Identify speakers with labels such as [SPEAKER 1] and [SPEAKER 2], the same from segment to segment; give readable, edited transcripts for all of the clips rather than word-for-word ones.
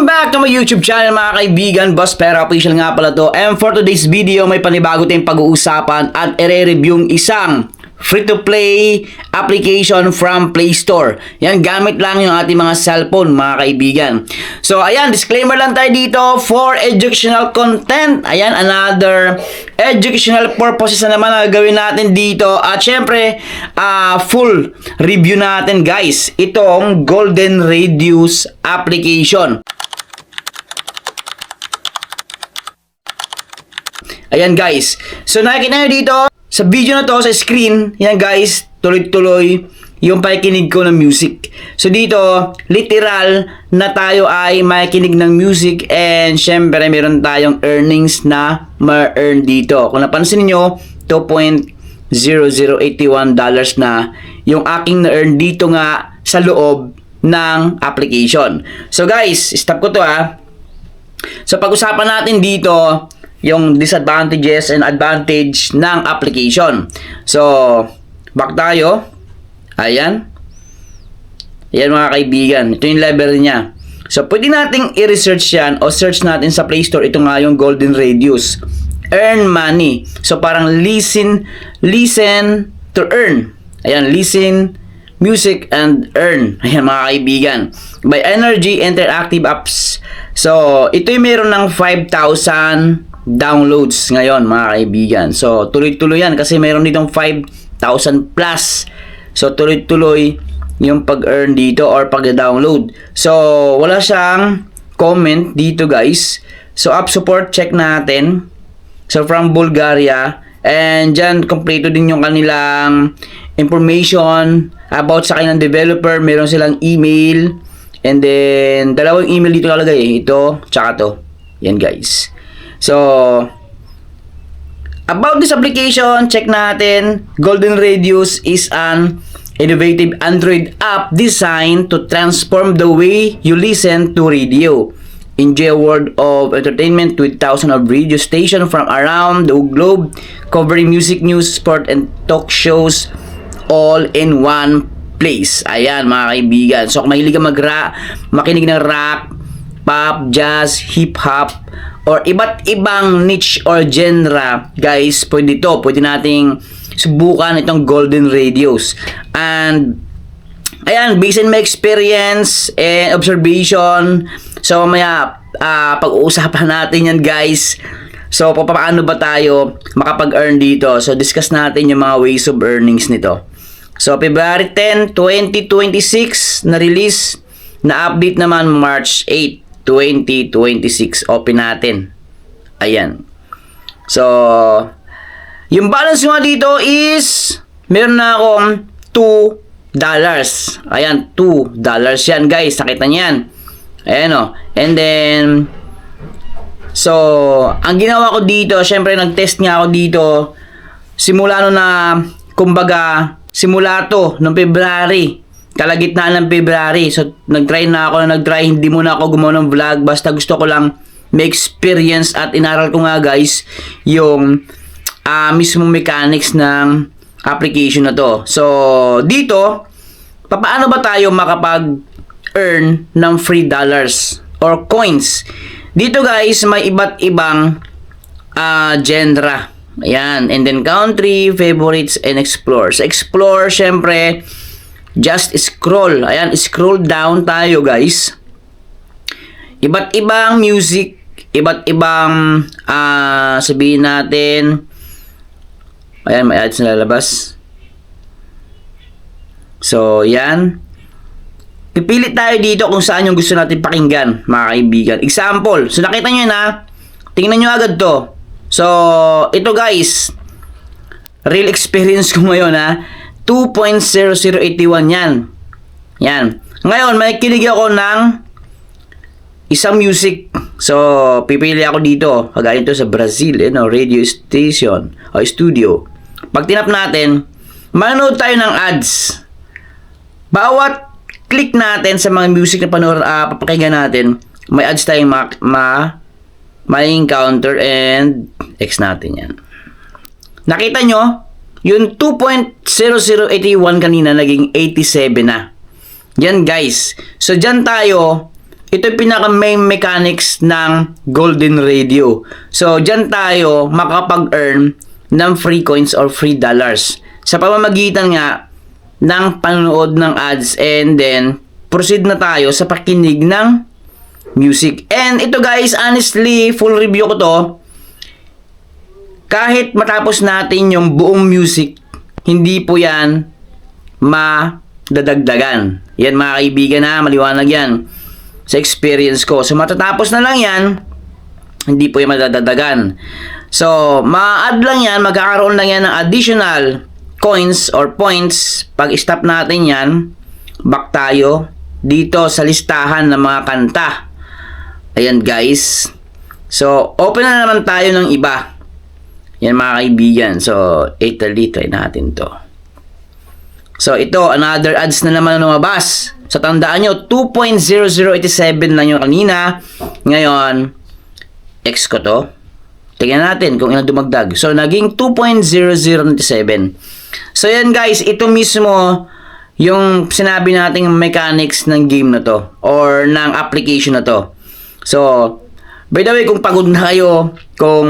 [SPEAKER 1] Welcome back to my YouTube channel mga kaibigan, Boss Pera Official nga pala to. And for today's video, may panibago tayong pag-uusapan at i-review isang free-to-play application from Play Store. Yan, gamit lang yung ating mga cellphone mga kaibigan. So ayan, disclaimer lang tayo dito for educational content. Ayan, another educational purposes na naman na gawin natin dito. At syempre, full review natin guys, itong Golden Radius application. Ayan guys, so nakikita nyo dito sa video na to, sa screen, yan guys, tuloy-tuloy yung pakikinig ko ng music. So dito, literal na tayo ay makikinig ng music and syempre meron tayong earnings na ma-earn dito. Kung napansin niyo, $2.0081 na yung aking na-earn dito nga sa loob ng application. So guys, stop ko to ha. So pag-usapan natin dito yung disadvantages and advantage ng application. So, back tayo. Ayan. Ayan mga kaibigan. Ito yung level niya. So, pwede nating i-research yan o search natin sa Play Store. Ito nga yung Golden Radius. Earn money. So, parang listen to earn. Ayan, listen, music, and earn. Ayan mga kaibigan. By Energy Interactive Apps. So, ito yung meron ng 5,000 downloads ngayon mga kaibigan. So tuloy-tuloy yan kasi mayroon ditong 5,000 plus. So tuloy-tuloy yung pag-earn dito or pag-download. So wala siyang comment dito guys. So app support check natin. So from Bulgaria, and dyan kompleto din yung kanilang information about sa kanilang developer. Meron silang email, and then dalawang email dito nakalagay, ito tsaka to. Yan guys. So, about this application, check natin. Golden Radius is an innovative Android app designed to transform the way you listen to radio. Enjoy a world of entertainment with thousands of radio stations from around the globe, covering music, news, sport, and talk shows all in one place. Ayan mga kaibigan. So, kung mahilig ka makinig ng rock, pop, jazz, hip-hop, or iba't ibang niche or genre, guys, pwede nating subukan itong Golden Radius. And ayan, based on my experience and observation, so mamaya pag-uusapan natin yan guys. So paano ba tayo makapag-earn dito? So discuss natin yung mga ways of earnings nito. So February 10, 2026 na release, na update naman March 8 2026. Open natin. Ayan. So, yung balance nga dito is meron na akong $2. Ayan, $2 yan guys. Nakita niyo yan. Ayan o. And then, so, ang ginawa ko dito, syempre nag-test nga ako dito. Simula no na, kumbaga, simula to, noong February. Kalagitnaan ng February. So, nag-try, hindi muna ako gumawa ng vlog. Basta gusto ko lang may experience at inaral ko nga guys yung mismong mechanics ng application na to. So, dito, paano ba tayo makapag-earn ng free dollars or coins? Dito guys, may iba't ibang genre. Ayan. And then country, favorites, and explore. So, explore, syempre, just scroll. Ayan, scroll down tayo guys. Iba't ibang music, iba't ibang sabihin natin. Ayan, may ads na lalabas. So, yan. Pipili tayo dito kung saan yung gusto natin pakinggan, mga kaibigan. Example. So, nakita nyo na. Tingnan nyo agad to. So, ito guys. Real experience ko ngayon ha. 2.0081 yan. Yan. Ngayon, may kinig ako ng isang music. So, pipili ako dito. Kagaya ito sa Brazil, radio station o studio. Pag tinap natin, manood tayo ng ads. Bawat click natin sa mga music na papakinggan natin, may ads tayong may encounter and X natin yan. Nakita nyo? Yung 2.0081 kanina naging 87 na. Yan guys. So dyan tayo ito yung pinaka main mechanics ng Golden Radio. So, dyan tayo makapag-earn ng free coins or free dollars sa pamamagitan nga ng panonood ng ads, and then proceed na tayo sa pakinig ng music. And ito guys, honestly, full review ko to. Kahit matapos natin yung buong music, hindi po yan madadagdagan. Yan mga kaibigan, na maliwanag yan sa experience ko. So matatapos na lang yan, hindi po yan madadagdagan. So ma-add lang yan, magkakaroon lang yan ng additional coins or points. Pag stop natin yan, back tayo dito sa listahan ng mga kanta. Ayan guys. So open na naman tayo ng iba. Yan mga kaibigan. So Italy, try natin to. So ito, another ads na naman na lumabas. So tandaan nyo, 2.0087 lang yung kanina. Ngayon, X ko to. Tingnan natin kung ilang dumagdag. So naging 2.0097. So yan guys, ito mismo yung sinabi nating mechanics ng game na to or ng application na to. So, by the way, kung pagod na kayo, kung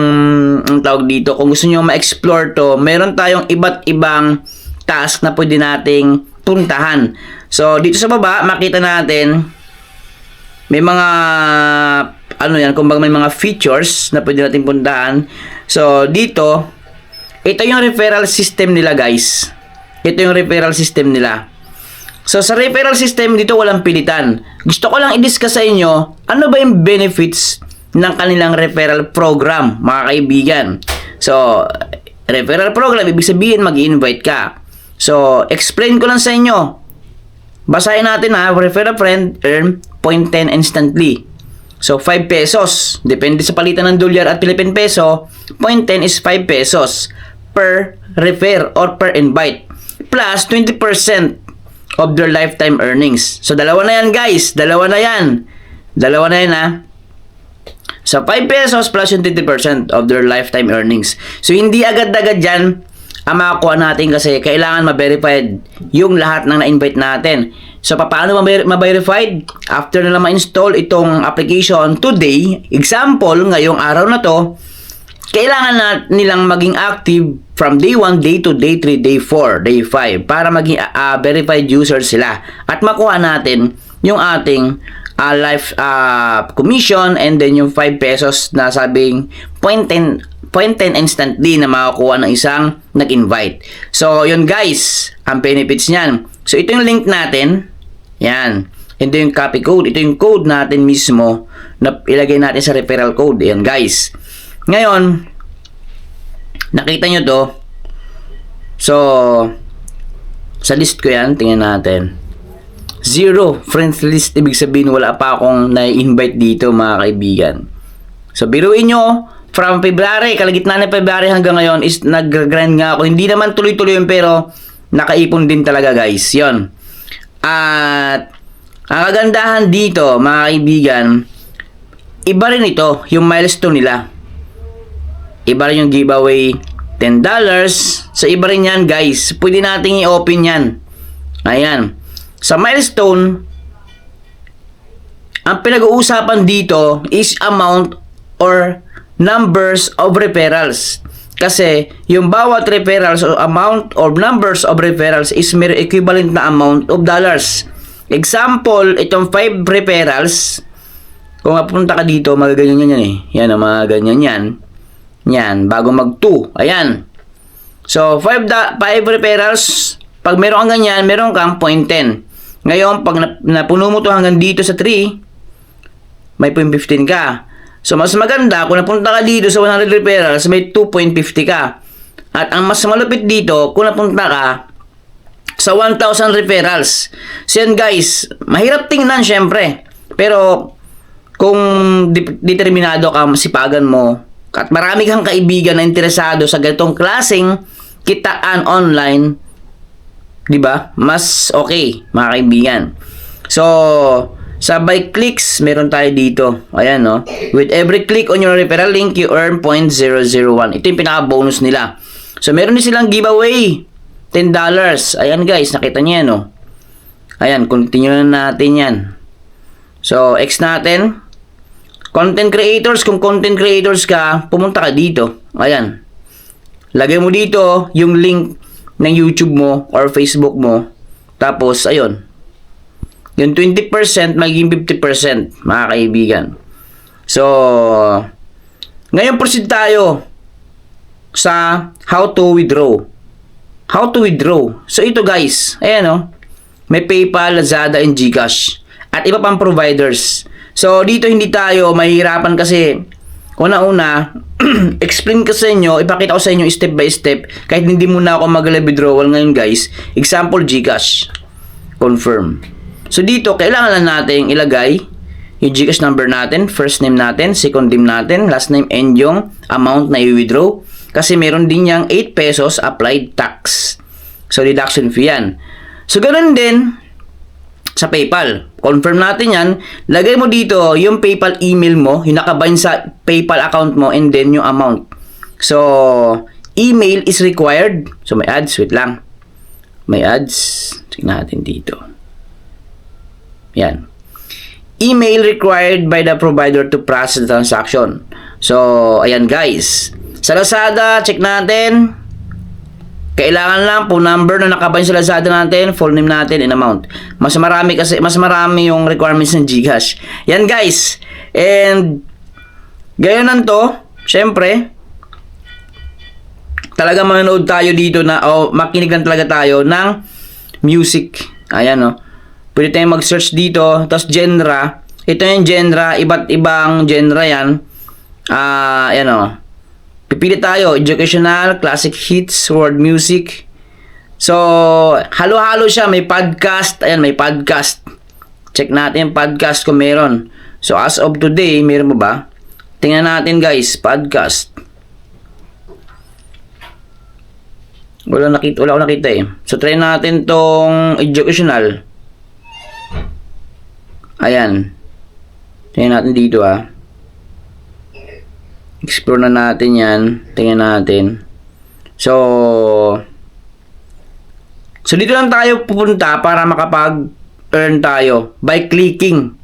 [SPEAKER 1] ang tawag dito, kung gusto niyo ma-explore to, meron tayong iba't ibang task na pwede nating puntahan. So, dito sa baba, makita natin may mga ano yan, kumbaga may mga features na pwede nating puntahan. So, dito, ito yung referral system nila guys. Ito yung referral system nila. So, sa referral system, dito walang pilitan. Gusto ko lang i-discuss sa inyo, ano ba yung benefits ng kanilang referral program, mga kaibigan. So, referral program, ibig sabihin mag-invite ka. So, explain ko lang sa inyo. Basahin natin ha, refer a friend, earn 0.10 instantly. So, 5 pesos. Depende sa palitan ng dolyar at Philippine peso, 0.10 is 5 pesos per refer or per invite. Plus, 20% of their lifetime earnings. So, dalawa na yan guys. Dalawa na yan. Dalawa na yan ha. So, 5 pesos plus yung 20% of their lifetime earnings. So, hindi agad-agad dyan ang makakuha natin kasi kailangan ma-verified yung lahat ng na-invite natin. So, paano ma-verified? After na lang ma-install itong application today, example, ngayong araw na to, kailangan na nilang maging active from day 1, day 2, day 3, day 4, day 5 para maging verified user sila at makuha natin yung ating life commission and then yung 5 pesos na sabing 0.10 instantly na makakuha ng isang nag-invite. So, yun guys, ang benefits niyan. So, ito yung link natin. Yan. Ito yung copy code. Ito yung code natin mismo na ilagay natin sa referral code. Yan guys. Ngayon, nakita nyo to. So, sa list ko yan, tingnan natin. 0 friends list. Ibig sabihin, wala pa akong na-invite dito mga kaibigan. So, biruin nyo, from February, kalagitnaan ng February hanggang ngayon is nag-grind nga ako. Hindi naman tuloy-tuloy yun, pero nakaipon din talaga guys. Yon. At ang kagandahan dito, mga kaibigan, iba rin ito, yung milestone nila. Iba rin yung giveaway, $10. So, iba rin yan guys. Pwede nating i-open yan. Ayan. Sa milestone, ang pinag-uusapan dito is amount or numbers of referrals. Kasi yung bawat referrals o amount or numbers of referrals is may equivalent na amount of dollars. Example, itong 5 referrals, kung mapunta ka dito, magaganyan yan eh. Yan, mga ganyan yan. Yan, bago mag 2. Ayan. So, 5 referrals, pag meron kang ganyan, meron kang 0.10. Ngayon, pag napuno mo to hanggang dito sa 3, may 0.15 ka. So, mas maganda kung napunta ka dito sa 100 referrals, may 2.50 ka. At ang mas malupit dito, kung napunta ka sa 1,000 referrals. So, yan guys, mahirap tingnan syempre. Pero, kung determinado ka, masipagan mo, at marami kang kaibigan na interesado sa ganitong klaseng kitaan online, di ba? Mas okay, mga kaibigan. So, sa by clicks, meron tayo dito. Ayan, no? With every click on your referral link, you earn 0.001. Ito yung pinaka-bonus nila. So, meron din silang giveaway. $10. Ayan, guys. Nakita niyo yan, no? Ayan, continue na natin yan. So, X natin. Content creators, kung content creators ka, pumunta ka dito. Ayan. Lagay mo dito yung link ng YouTube mo or Facebook mo. Tapos, ayun. Yung 20% magiging 50%, mga kaibigan. So, ngayon proceed tayo sa how to withdraw. How to withdraw. So, ito guys. Ayan o. May PayPal, Lazada, and GCash. At iba pang providers. So, dito hindi tayo mahihirapan kasi una-una, explain ko sa inyo, ipakita ko sa inyo step by step kahit hindi muna ako mag-live withdrawal ngayon guys. Example, GCash. Confirm. So, dito, kailangan lang natin ilagay yung GCash number natin, first name natin, second name natin, last name, and yung amount na i-withdraw. Kasi meron din yung 8 pesos applied tax. So, deduction fee yan. So, ganun din sa PayPal. Confirm natin yan. Lagay mo dito yung PayPal email mo, yung nakabind sa PayPal account mo, and then yung amount. So, email is required. So, may ads. Wait lang. May ads. Tingnan natin dito. Yan. Email required by the provider to process the transaction. So, ayan guys. Sa Lazada, check natin. Kailangan lang po number na nakabind sa Lazada natin, full name natin, and amount. Mas marami yung requirements ng GCash. Yan guys. And gayon to, syempre, talaga manonood tayo dito na makinig lang talaga tayo ng music. Ayan o. Pwede tayong mag-search dito. Tapos genre. Ito yung genre. Iba't ibang genre yan. Ayan o. Pipili tayo. Educational, classic hits, world music. So, halo-halo siya. May podcast. Ayan, may podcast. Check natin yung podcast kung meron. So, as of today, meron mo ba? Tingnan natin guys. Podcast. Wala akong nakita eh. So, try natin tong educational. Ayan. Tingnan natin dito Explore na natin yan. Tingnan natin. So, dito lang tayo pupunta para makapag-earn tayo by clicking.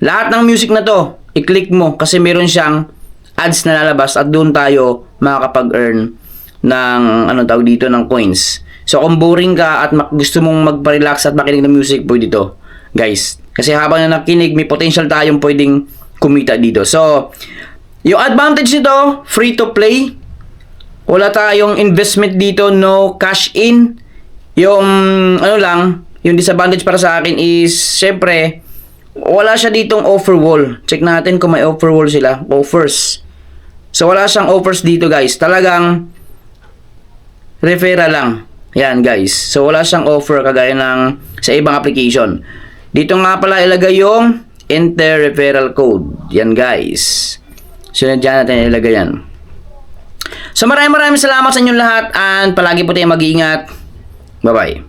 [SPEAKER 1] Lahat ng music na to, i-click mo kasi meron siyang ads na lalabas at doon tayo makakapag-earn ng tawag dito ng coins. So kung boring ka at gusto mong magpa-relax at makinig ng music, pwede dito, guys. Kasi habang na nakinig, may potential tayong pwedeng kumita dito. So, yung advantage nito, free to play. Wala tayong investment dito, no cash in. Yung yung disadvantage para sa akin is, syempre, wala siya ditong offer wall. Check natin kung may offer wall sila. Offers. So, wala siyang offers dito, guys. Talagang referral lang. Yan, guys. So, wala siyang offer kagaya ng sa ibang application. Dito nga pala ilagay yung enter referral code. Yan, guys. So, dyan natin ilagay yan. So, maraming salamat sa inyong lahat and palagi po tayong mag-iingat. Bye-bye.